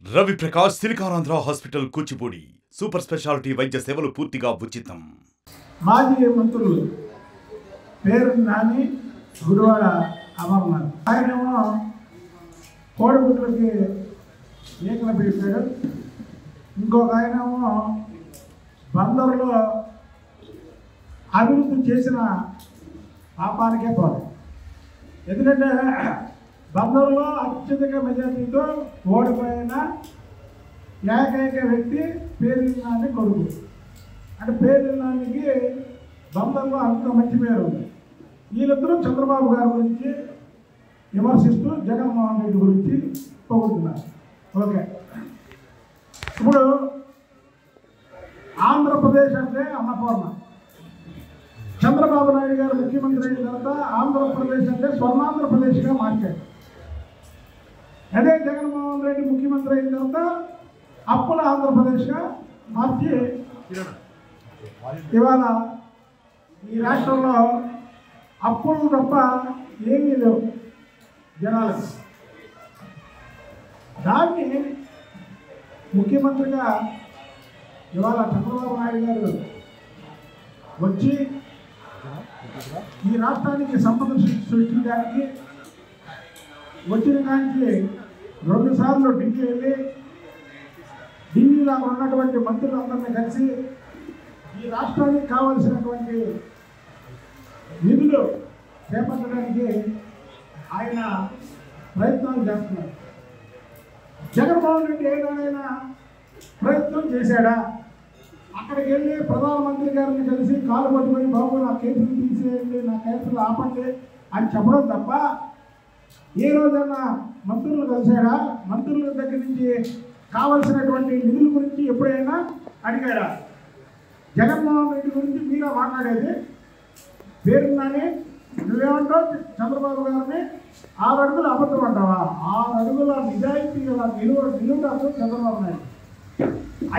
Ravi Prakash Siliconandhra hospital Kuchipudi super speciality వైద్య సేవలు పూర్తిగా ఉచితం. మాజీ మంత్రులు పేరు నాని గుడివాడ అమర్నాథ్ ఆయనేమో కోడిగుడ్లకి ఈకలు పెట్టాడు. ఇంకొక ఆయనేమో బందరులో అభివృద్ధి చేసిన పాపానికే పోదు. ఎందుకంటే బందరులో అత్యధిక మెజార్టీతో ఓడిపోయిన ఏకైక వ్యక్తి పేర్నాని కొడుకు. అంటే పేర్నానికి బందరులో అంత మంచి పేరు ఉంది. వీళ్ళిద్దరూ చంద్రబాబు గారి గురించి విమర్శిస్తూ జగన్మోహన్ రెడ్డి గురించి పొగుడుతున్నారు. ఓకే, ఇప్పుడు ఆంధ్రప్రదేశ్ అంటే అన్నపూర్ణ. చంద్రబాబు నాయుడు గారు ముఖ్యమంత్రి అయిన తర్వాత ఆంధ్రప్రదేశ్ అంటే స్వర్ణాంధ్రప్రదేశ్గా మార్చాడు. అదే జగన్మోహన్ రెడ్డి ముఖ్యమంత్రి అయిన తర్వాత అప్పుల ఆంధ్రప్రదేశ్గా మార్చి ఇవాళ ఈ రాష్ట్రంలో అప్పులు తప్ప ఏమీ లేవు జనాలకు. దాన్ని ముఖ్యమంత్రిగా ఇవాళ చంద్రబాబు నాయుడు గారు వచ్చి ఈ రాష్ట్రానికి సంపద సృష్టించడానికి వచ్చిన కాంచి 2 సార్లు ఢిల్లీ వెళ్ళి ఢిల్లీలో ఉన్నటువంటి మంత్రులందరినీ కలిసి ఈ రాష్ట్రానికి కావలసినటువంటి నిధులు చేపట్టడానికి ఆయన ప్రయత్నాలు చేస్తున్నారు. జగన్మోహన్ రెడ్డి ఏదైనా ప్రయత్నం చేశాడా? అక్కడికి వెళ్ళి ప్రధానమంత్రి గారిని కలిసి కాలు పట్టుకొని బాబు నా కేసులు తీసేయండి, నా కేసులు ఆపండి అని చెప్పడం తప్ప ఏ రోజన్నా మంత్రులు కలిశాడా? మంత్రుల దగ్గర నుంచి కావలసినటువంటి నిధుల గురించి ఎప్పుడైనా అడిగాడా? జగన్మోహన్ రెడ్డి గురించి మీరే మాట్లాడేది. పేరున్నాని నువ్వేమంటావు? చంద్రబాబు గారిని 6 అడుగులు అబద్ధం అంటావా? 6 అడుగుల నిజాయితీ గల నిలువుటారు చంద్రబాబు నాయుడు.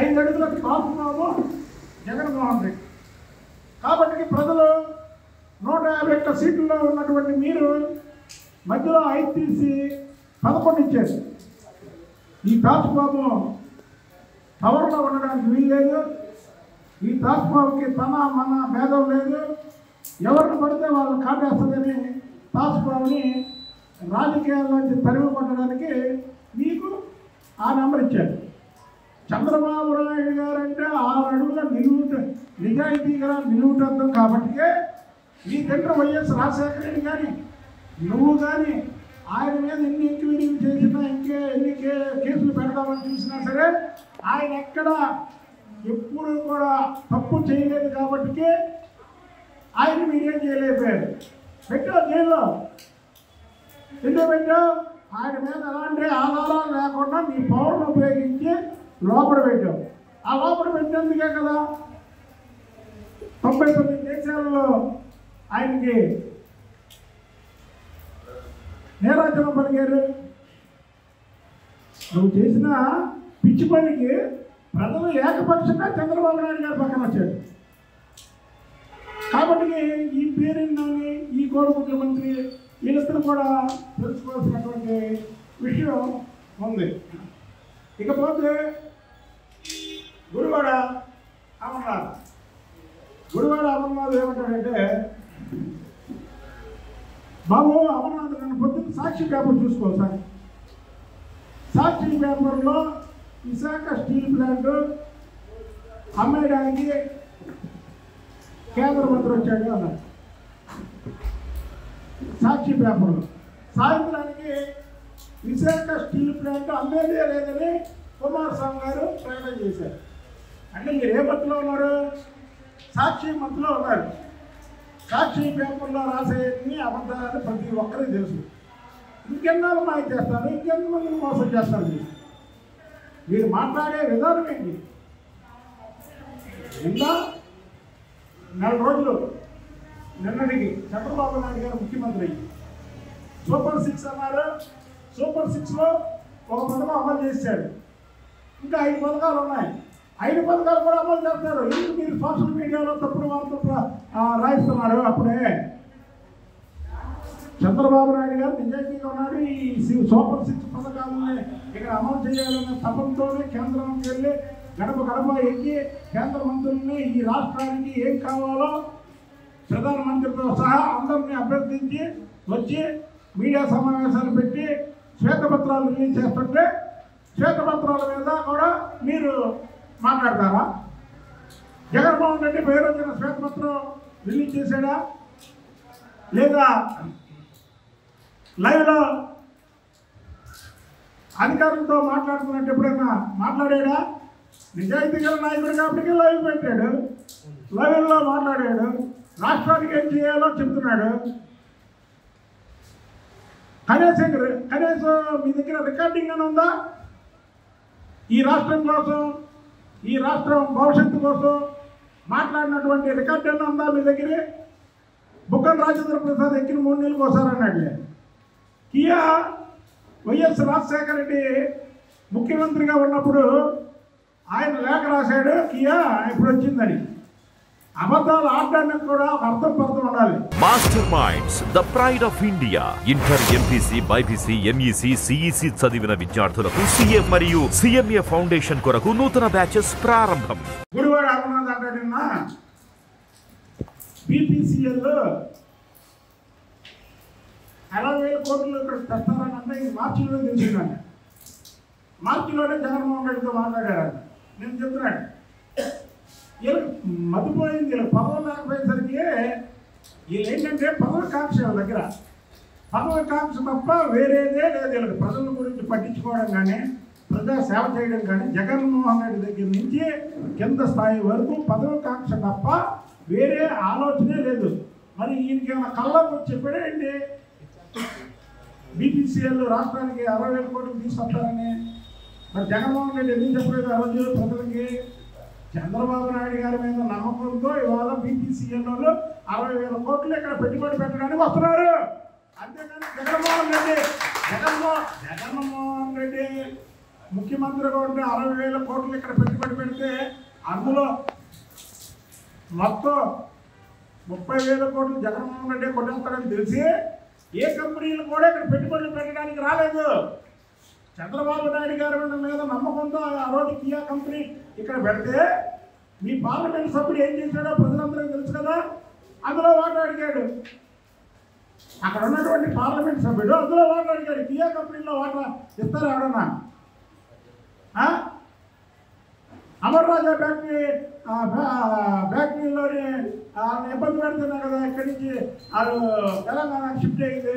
5 అడుగుల కాపున్నాము జగన్మోహన్ రెడ్డి. కాబట్టి ప్రజలు 151 సీట్లలో ఉన్నటువంటి మీరు మధ్యలో 5 తీసి 11 ఇచ్చారు. ఈ తాజ్బాబు పవర్లో ఉండడానికి వీల్లేదు. ఈ తాజ్బాబుకి తన మన భేదం లేదు. ఎవరిని పడితే వాళ్ళు కాటేస్తుందని తాజ్బాబుని రాజకీయాల్లోంచి తరిమి కొట్టడానికి మీకు ఆ నెంబర్ ఇచ్చారు. చంద్రబాబు నాయుడు గారు అంటే 6 అడుగుల నిజాయితీ గల నిలువుటద్దం. కాబట్టి ఈ తండ్రి వైఎస్ రాజశేఖర రెడ్డి కానీ నువ్వు కానీ ఆయన మీద ఎన్ని ఎంక్వైరీలు చేసినా ఎన్ని కేసులు పెడదామని చూసినా సరే ఆయన ఎక్కడ ఎప్పుడు కూడా తప్పు చేయలేదు. కాబట్టి ఆయన మీరేం చేయలేకపోయారు. పెట్టావు జైల్లో. ఎందుకు పెట్టావు? ఆయన మీద ఎలాంటి ఆధారాలు లేకుండా నీ పవర్ను ఉపయోగించి లోపల పెట్టావు. ఆ లోపల పెట్టేందుకే కదా 99 దేశాలలో ఆయనకి నేరాచరణ పలికారు. నువ్వు చేసిన పిచ్చి పనికి ప్రజలు ఏకపక్షంగా చంద్రబాబు నాయుడు గారు పక్కన వచ్చాడు. కాబట్టి ఈ పేరుని ఈ కోడి ముఖ్యమంత్రి వీళ్ళిద్దరూ కూడా తెలుసుకోవాల్సినటువంటి విషయం ఉంది. ఇకపోతే గుడివాడ అమర్నాథ్ ఏమంటాడంటే, బాబు అమర్నాథ్ నన్ను పొద్దున్న సాక్షి పేపర్ చూసుకోవాలి సార్. సాక్షి పేపర్లో విశాఖ స్టీల్ ప్లాంట్ అమ్మేయడానికి కేంద్ర మంత్రి వచ్చాడు అన్నారు సాక్షి పేపర్లో. సాయంత్రానికి విశాఖ స్టీల్ ప్లాంట్ అమ్మేదే లేదని కుమారస్వామి గారు ప్రకటన చేశారు. అంటే మీరు ఏ మత్తులో ఉన్నారు? సాక్షి మత్తులో ఉన్నారు. సాక్షి పేపర్లో రాసేయన్ని అబద్ధాలని ప్రతి ఒక్కరికి తెలుసు. ఇంకెన్నాళ్ళు మాయ చేస్తారు, ఇంకెంతమందిని మోసం చేస్తారు. మీరు మాట్లాడే విధానం ఏంటి? ఇంకా 4 రోజులు నిన్నటికి చంద్రబాబు నాయుడు గారు ముఖ్యమంత్రి సూపర్ 6 అన్నారు. సూపర్ 6లో ఒక పథకం అమలు చేశాడు. ఇంకా 5 పథకాలు ఉన్నాయి. 5 పథకాలు కూడా అమలు చేస్తారు. ఎందుకు మీరు సోషల్ మీడియాలో తప్పుడు వార్తలు రాయిస్తున్నారు? అప్పుడే చంద్రబాబు నాయుడు గారు నిజాయితీగా ఉన్నాడు. ఈ సూపర్ 6 పథకాలని ఇక్కడ అమలు చేయాలనే తపంతోనే కేంద్రానికి వెళ్ళి గడప గడప ఎక్కి కేంద్ర మంత్రుల్ని ఈ రాష్ట్రానికి ఏం కావాలో ప్రధానమంత్రితో సహా అందరినీ అభ్యర్థించి వచ్చి మీడియా సమావేశాలు పెట్టి శ్వేతపత్రాలు రిలీజ్ చేస్తుంటే శ్వేతపత్రాల మీద కూడా మీరు మాట్లాడతారా? జగన్మోహన్ రెడ్డి పేరు వచ్చిన శ్వేతపత్రం రిలీజ్ చేశాడా లేదా లైవ్లో అధికారులతో మాట్లాడుతున్నట్టు ఎప్పుడైనా మాట్లాడాడా? నిజాయితీ గల నాయకుడు కాబట్టి లైవ్ పెట్టాడు, లైవ్లో మాట్లాడాడు, రాష్ట్రానికి ఏం చేయాలో చెప్తున్నాడు. కనీసం మీ దగ్గర రికార్డింగ్ అని ఉందా? ఈ రాష్ట్రం కోసం, ఈ రాష్ట్రం భవిష్యత్తు కోసం మాట్లాడినటువంటి రికార్డు అని ఉందా మీ దగ్గర? బుగ్గన రాజేంద్ర ప్రసాద్ ఎక్కిన 3 నెలలకు ఒకసారి అన్నాడు. కియా వైఎస్ రాజశేఖర రెడ్డి ముఖ్యమంత్రిగా ఉన్నప్పుడు ఆయన లేఖ రాశాడు, కియా ఇప్పుడు వచ్చిందని. అబద్ధాలు ఆడడానికి కూడా ఒక అర్థం పర్థం ఉండాలి. Master minds, the pride of India. Inter, MPC, BiPC, MEC, CEC చదివిన విద్యార్థులకు సీఏ మరియు సిఎంఏ ఫౌండేషన్ కొరకు నూతన బ్యాచెస్ ప్రారంభం. గుడివాడ అమర్నాథ్ అంటే నిన్న బీపీసీఎల్ 60,000 కోట్లు ఇక్కడ తెస్తారని అంటే మార్చిలో తెలిసిందండి. మార్చిలోనే జగన్మోహన్ రెడ్డితో మాట్లాడారంట. నేను చెప్తున్నాడు వీళ్ళకి మతిపోయింది, వీళ్ళకి పదవులు లేకపోయేసరికి వీళ్ళు ఏంటంటే పదవికాంక్ష దగ్గర పదవికాంక్ష తప్ప వేరేదే లేదు. వీళ్ళకి ప్రజల గురించి పట్టించుకోవడం కానీ ప్రజా సేవ చేయడం కానీ జగన్మోహన్ రెడ్డి దగ్గర నుంచి కింద స్థాయి వరకు పదవికాంక్ష తప్ప వేరే ఆలోచనే లేదు. మరి ఈయనకి ఏమైనా కళ్ళకు వచ్చి చెప్పాడేంటి బీపీసీఎల్ రాష్ట్రానికి 60,000 కోట్లు తీసుకొస్తారని? మరి జగన్మోహన్ రెడ్డి ఎందుకు చెప్పలేదు ఆ రోజు ప్రజలకి? చంద్రబాబు నాయుడు గారి మీద నమ్మకంతో ఇవాళ బీపీసీఎల్ వాళ్ళు 60,000 కోట్లు ఇక్కడ పెట్టుబడి పెట్టడానికి వస్తున్నారు. అంతేకాని జగన్మోహన్ రెడ్డి ముఖ్యమంత్రిగా ఉంటే 60,000 కోట్లు ఇక్కడ పెట్టుబడి పెడితే అందులో మొత్తం 30,000 కోట్లు జగన్మోహన్ రెడ్డి కొట్టేస్తాడని తెలిసి ఏ కంపెనీలు కూడా ఇక్కడ పెట్టుబడులు పెట్టడానికి రాలేదు. చంద్రబాబు నాయుడు గారి మీద నమ్మకంతో ఆ రోజు కియా కంపెనీ ఇక్కడ పెడితే మీ పార్లమెంట్ సభ్యుడు ఏం చేశాడో ప్రజలందరికీ తెలుసు కదా. అందులో ఓటు అడిగాడు, అక్కడ ఉన్నటువంటి పార్లమెంట్ సభ్యుడు అందులో ఓటు అడిగాడు. కియా కంపెనీలో ఓటు ఇస్తారు ఎవడన్నా? అమర్ రాజా ఫ్యాక్టరీలోని ఇబ్బంది పెడుతున్నా కదా, ఇక్కడి నుంచి వాళ్ళు తెలంగాణ షిఫ్ట్ అయింది.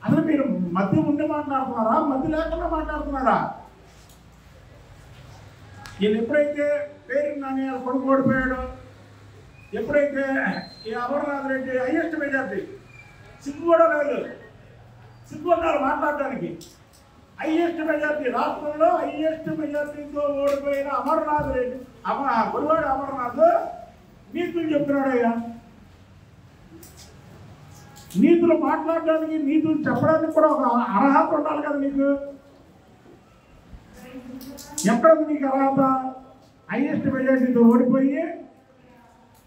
అసలు మీరు మధ్య ఉండి మాట్లాడుతున్నారా, మధ్య లేకుండా మాట్లాడుతున్నారా? వీళ్ళు ఎప్పుడైతే పేరు నాని వాళ్ళ కొడుకు ఓడిపోయాడు, ఎప్పుడైతే ఈ అమర్నాథ్ రెడ్డి హైయెస్ట్ మెజార్టీ, సిగ్గు కూడా లేదు, సిగ్గు ఉన్నారు మాట్లాడటానికి. హైయెస్ట్ మెజార్టీ, రాష్ట్రంలో హైయెస్ట్ మెజార్టీతో ఓడిపోయిన అమర్నాథ్ రెడ్డి, గుడివాడ అమర్నాథ్ నీతులు చెప్తున్నాడయ్యా. నీతులు మాట్లాడడానికి, నీతులు చెప్పడానికి కూడా ఒక అర్హత ఉండాలి కదా నీకు. ఎక్కడ నీకు అర్హత? హైయెస్ట్ మెజార్టీతో ఓడిపోయి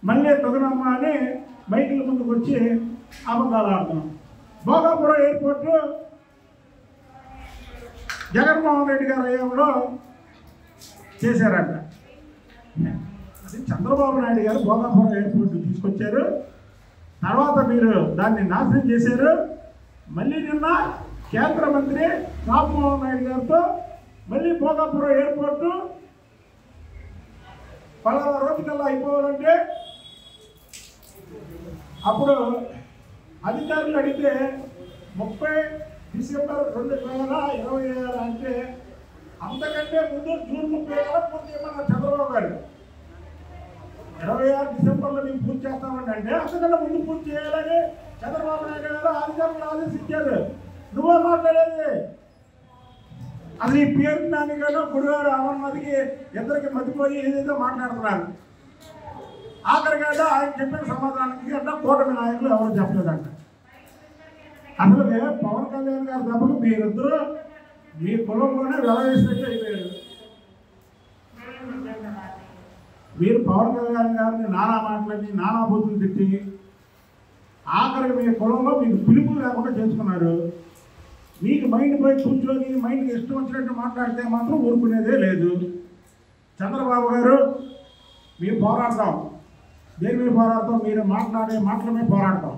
మళ్ళీ తొగనమ్మ అని మైకుల ముందుకు వచ్చి అబద్ధాలు ఆడుతున్నాం. భోగాపురం ఎయిర్పోర్టు జగన్మోహన్ రెడ్డి గారి హయాంలో చేశారంట. అది చంద్రబాబు నాయుడు గారు భోగాపురం ఎయిర్పోర్ట్ తీసుకొచ్చారు, తర్వాత మీరు దాన్ని నాశనం చేశారు. మళ్ళీ నిన్న కేంద్ర మంత్రి రామ్మోహన్ నాయుడు గారితో మళ్ళీ భోగాపురం ఎయిర్పోర్టు 10 రోజుకల్లా అయిపోవాలంటే అప్పుడు అధికారులు అడిగితే 30 డిసెంబర్ 2026 అంటే అంతకంటే ముందు జూన్ 30 పూర్తి చేయమన్నారు చంద్రబాబు గారు. 26 డిసెంబర్లో మేము పూర్తి చేస్తామండి అంటే అంతకంటే ముందు పూర్తి చేయాలని చంద్రబాబు నాయుడు గారు అధికారులు ఆదేశించారు. నువ్వే మాట్లాడేది. అది ఈ పేరు నాన్నగారు గుడివాడ అమర్నాథ్కి ఇద్దరికి మతిపోయి ఏదేదో మాట్లాడుతున్నారు. ఆఖరిగా ఆయన చెప్పిన సమాధానానికి అంటే కూటమి నాయకులు ఎవరు చెప్పలేదంట. అసలు పవన్ కళ్యాణ్ గారి తప్పకు మీరిద్దరూ మీ కులంలోనే వ్యవహరిస్తున్నట్టు అయిపోయారు. మీరు పవన్ కళ్యాణ్ గారిని నానా మాట్లాడి నానా బూతులు తిట్టి ఆఖరికి మీ కులంలో మీకు పిలుపు లేకుండా చేసుకున్నారు. మీకు మైండ్ పోయి కూర్చొని మైండ్కి ఇష్టం వచ్చినట్టు మాట్లాడితే మాత్రం ఊరుకునేదే లేదు. చంద్రబాబు గారు మీరు పోరాడతాం, దేని మీద పోరాడతాం? మీరు మాట్లాడే మాటల మీద పోరాడతాం.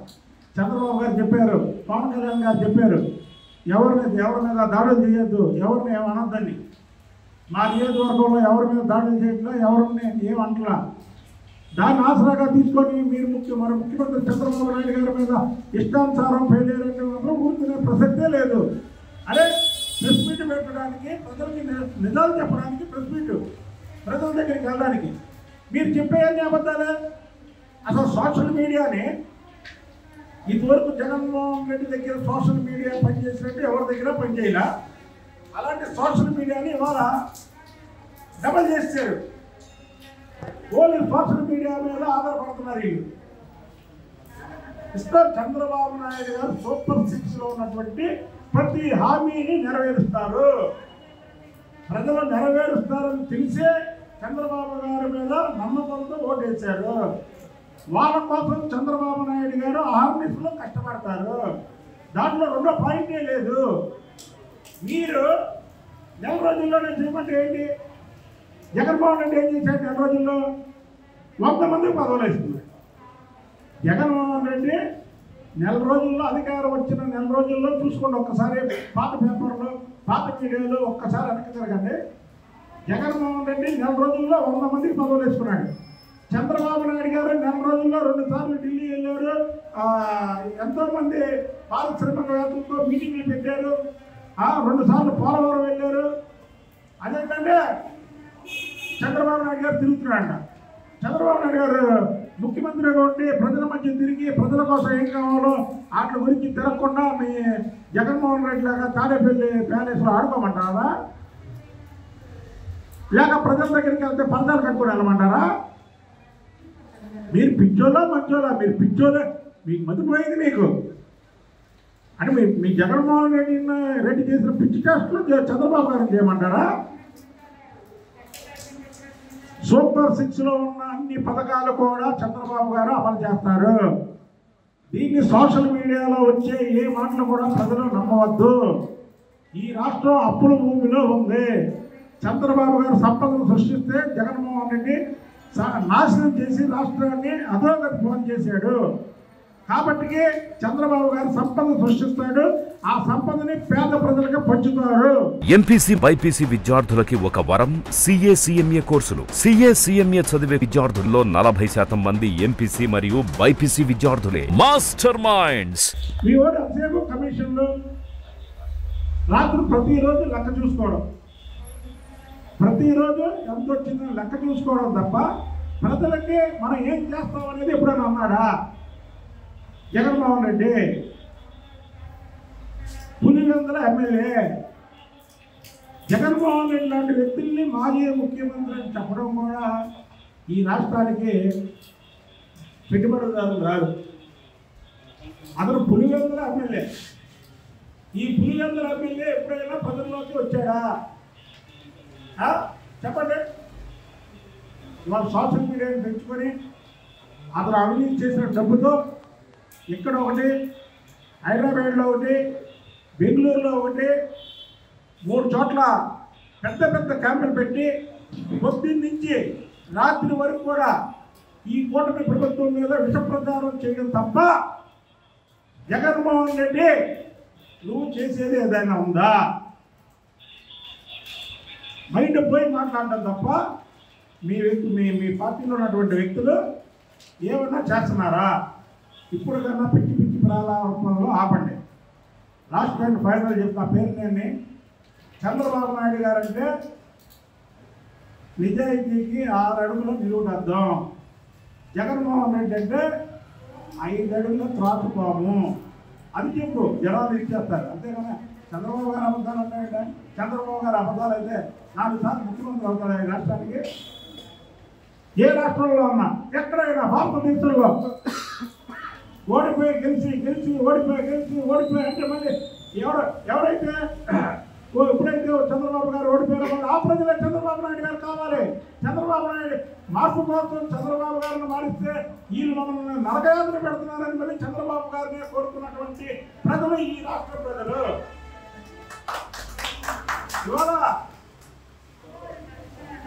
చంద్రబాబు గారు చెప్పారు, పవన్ కళ్యాణ్ గారు చెప్పారు, ఎవరి మీద దాడులు చేయొద్దు, ఎవరిని ఏమనొద్దని. మా నియోజకవర్గంలో ఎవరి మీద దాడులు చేయట్లా, ఎవరిని ఏమంటలా. దాన్ని ఆసరాగా తీసుకొని మీరు ముఖ్యమంత్రి చంద్రబాబు నాయుడు గారి మీద ఇష్టానుసారం ఫెయిల్ మాత్రం ఊరుకునే ప్రసక్తే లేదు. అదే ప్రెస్ మీట్ పెట్టడానికి, ప్రజలకి నిజాలు చెప్పడానికి, ప్రెస్ మీట్ ప్రజల దగ్గరికి వెళ్ళడానికి మీరు చెప్పేయన్నీ అబద్ధాలే. అసలు సోషల్ మీడియాని ఇదివరకు జగన్మోహన్ రెడ్డి దగ్గర సోషల్ మీడియా పనిచేసినట్టు ఎవరి దగ్గర పనిచేయాల. అలాంటి సోషల్ మీడియాని ఇవాళ డబల్ చేశారు. ఓన్లీ సోషల్ మీడియా మీద ఆధారపడుతున్నారు వీళ్ళు. చంద్రబాబు నాయుడు గారు సూపర్ 6లో ఉన్నటువంటి ప్రతి హామీని నెరవేరుస్తారు. ప్రజలు నెరవేరుస్తారని తెలిసే చంద్రబాబు గారి మీద నమ్మకంతో ఓటేశారు. వాళ్ళ కోసం చంద్రబాబు నాయుడు గారు ఆర్మీస్లో కష్టపడతారు. దాంట్లో రెండో పాయింటే లేదు. మీరు నెల రోజుల్లోనే చేయమంటే ఏంటి? జగన్మోహన్ రెడ్డి ఏం చేశాడు? నెల రోజుల్లో 100 మందికి పదవులు వేస్తున్నారు. జగన్మోహన్ రెడ్డి నెల రోజుల్లో అధికారం వచ్చిన నెల రోజుల్లో చూసుకోండి, ఒక్కసారి పాత పేపర్లో పాత మీడియాలో ఒక్కసారి వెనక్కి తిరగండి. జగన్మోహన్ రెడ్డి నెల రోజుల్లో 100 మందికి పదవులు వేసుకున్నాడు. చంద్రబాబు నాయుడు గారు నెల రోజుల్లో 2 సార్లు ఢిల్లీ వెళ్ళారు. ఎంతోమంది పారిశ్రామికవేత్తలతో మీటింగ్లు పెట్టారు. 2 సార్లు పోలవరం వెళ్ళారు. అదేంటంటే చంద్రబాబు నాయుడు గారు తిరుగుతున్నాడు. చంద్రబాబు నాయుడు గారు ముఖ్యమంత్రిగా ఉండి ప్రజల మధ్య తిరిగి ప్రజల కోసం ఏం కావాలో వాటి గురించి తిరగకుండా మీ జగన్మోహన్ రెడ్డి లాగా తాడేపల్లి ప్యాలెస్లో ఆడుకోమంటారా? లేక ప్రజల దగ్గరికి వెళ్తే పరదాలు కట్టుకుని వెళ్ళమంటారా? మీరు పిచ్చోలా మంచోలా? మీరు పిచ్చోలే, మీకు మతిపోయింది మీకు. అంటే మీ జగన్మోహన్ రెడ్డి చేసిన పిచ్చి టెస్టులు చంద్రబాబు గారిని చేయమంటారా? సూపర్ 6లో ఉన్న అన్ని పథకాలు కూడా చంద్రబాబు గారు అమలు చేస్తారు. దీన్ని సోషల్ మీడియాలో వచ్చే ఏ మాటలు కూడా ప్రజలు నమ్మవద్దు. ఈ రాష్ట్రం అప్పుల భూమిలో ఉంది. చంద్రబాబు గారు సంపదను సృష్టిస్తే జగన్మోహన్ రెడ్డి నాశనం చేసి రాష్ట్రాన్ని అధోగతి ఫోన్ చేశాడు. కాబట్టి చంద్రబాబు గారు సంపద సృష్టిస్తాడు, ఆ సంపదని పేద ప్రజలకు పంచుతారు. ఎంపీసీ బైపీసీ విద్యార్థులకి ఒక వరం CA CMA కోర్సులు. CA CMA చదివే విద్యార్థుల్లో 40% మంది ఎంపీసీ మరియు బైపీసీ విద్యార్థులే. Master minds. మీ ఓటు అంతసేపు కమిషన్లు, రాత్రి ప్రతిరోజు లెక్క చూసుకోవడం, ప్రతిరోజు ఎంత వచ్చిందని లెక్క చూసుకోవడం తప్ప ప్రజలకి మనం ఏం చేస్తాం అనేది ఎప్పుడైనా అన్నాడా జగన్మోహన్ రెడ్డి? పులివెందుల ఎమ్మెల్యే జగన్మోహన్ రెడ్డి లాంటి వ్యక్తుల్ని మాజీ ముఖ్యమంత్రి అని చెప్పడం కూడా ఈ రాష్ట్రానికి పెట్టుబడిదారులు రాదు. అతను పులివెందుల ఎమ్మెల్యే. ఈ పులివెందుల ఎమ్మెల్యే ఎప్పుడైనా ప్రజల్లోకి వచ్చాడా? చెప్పండి. ఇవాళ సోషల్ మీడియాని పెంచుకొని అతను అవినీతి చేసిన డబ్బుతో ఇక్కడ ఒకటి, హైదరాబాద్లో ఒకటి, బెంగళూరులో ఒకటి, 3 చోట్ల పెద్ద పెద్ద క్యాంపులు పెట్టి పొద్దున్న నుంచి రాత్రి వరకు కూడా ఈ కూటమి ప్రభుత్వం మీద విష ప్రచారం చేయడం తప్ప జగన్మోహన్ రెడ్డి నువ్వు చేసేది ఏదైనా ఉందా? మైండ్ పోయి మాట్లాడటం తప్ప మీ పార్టీలో ఉన్నటువంటి వ్యక్తులు ఏమన్నా చేస్తున్నారా? ఇప్పుడు కన్నా పిచ్చి పిచ్చి ప్రారంభంలో ఆపండి. లాస్ట్ అండ్ ఫైనల్ చెప్పిన పేరు నేను చంద్రబాబు నాయుడు గారంటే నిజాయితీకి 6 అడుగులు నిలువుటద్దాం. జగన్మోహన్ రెడ్డి అంటే 5 అడుగులు త్రాసుపాము. అది చెప్పు, జనాలు ఇచ్చేస్తారు. అంతేగానే చంద్రబాబు గారు అబద్ధాలు ఉంటాయంటే, చంద్రబాబు గారు అబద్ధాలు అయితే 4 సార్లు ముఖ్యమంత్రి అవుతాడు ఈ రాష్ట్రానికి. ఏ రాష్ట్రంలో ఉన్నా ఎక్కడైనా భారతదేశంలో ఓడిపోయి గెలిచి ఓడిపోయి అంటే మళ్ళీ ఎవరైతే ఎప్పుడైతే చంద్రబాబు గారు ఓడిపోయారో ఆ ప్రజలే చంద్రబాబు నాయుడు గారు కావాలి. చంద్రబాబు నాయుడు మార్పు కోసం చంద్రబాబు గారిని మారిస్తే వీళ్ళు మమ్మల్ని నరకయాత్ర పెడుతున్నారని మళ్ళీ చంద్రబాబు గారిని కోరుకున్నటువంటి ప్రజలు ఈ రాష్ట్ర ప్రజలు. ఇవాళ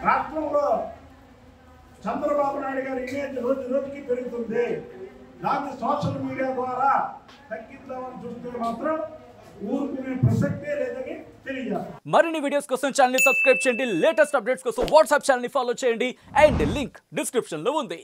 రాష్ట్రంలో చంద్రబాబు నాయుడు గారి ఇమేజ్ రోజు రోజుకి పెరుగుతుంది. దాన్ని సోషల్ మీడియా ద్వారా తగ్గిద్దామని చూస్తే మాత్రం ఊరుకునే ప్రసక్తే లేదని తెలియజేస్తాం. మరిన్ని వీడియోస్ కోసం ఛానల్ ని సబ్స్క్రైబ్ చేయండి. లేటెస్ట్ అప్డేట్స్ కోసం వాట్సాప్ ఛానల్ ని ఫాలో చేయండి. అండ్ లింక్ డిస్క్రిప్షన్ లో ఉంది.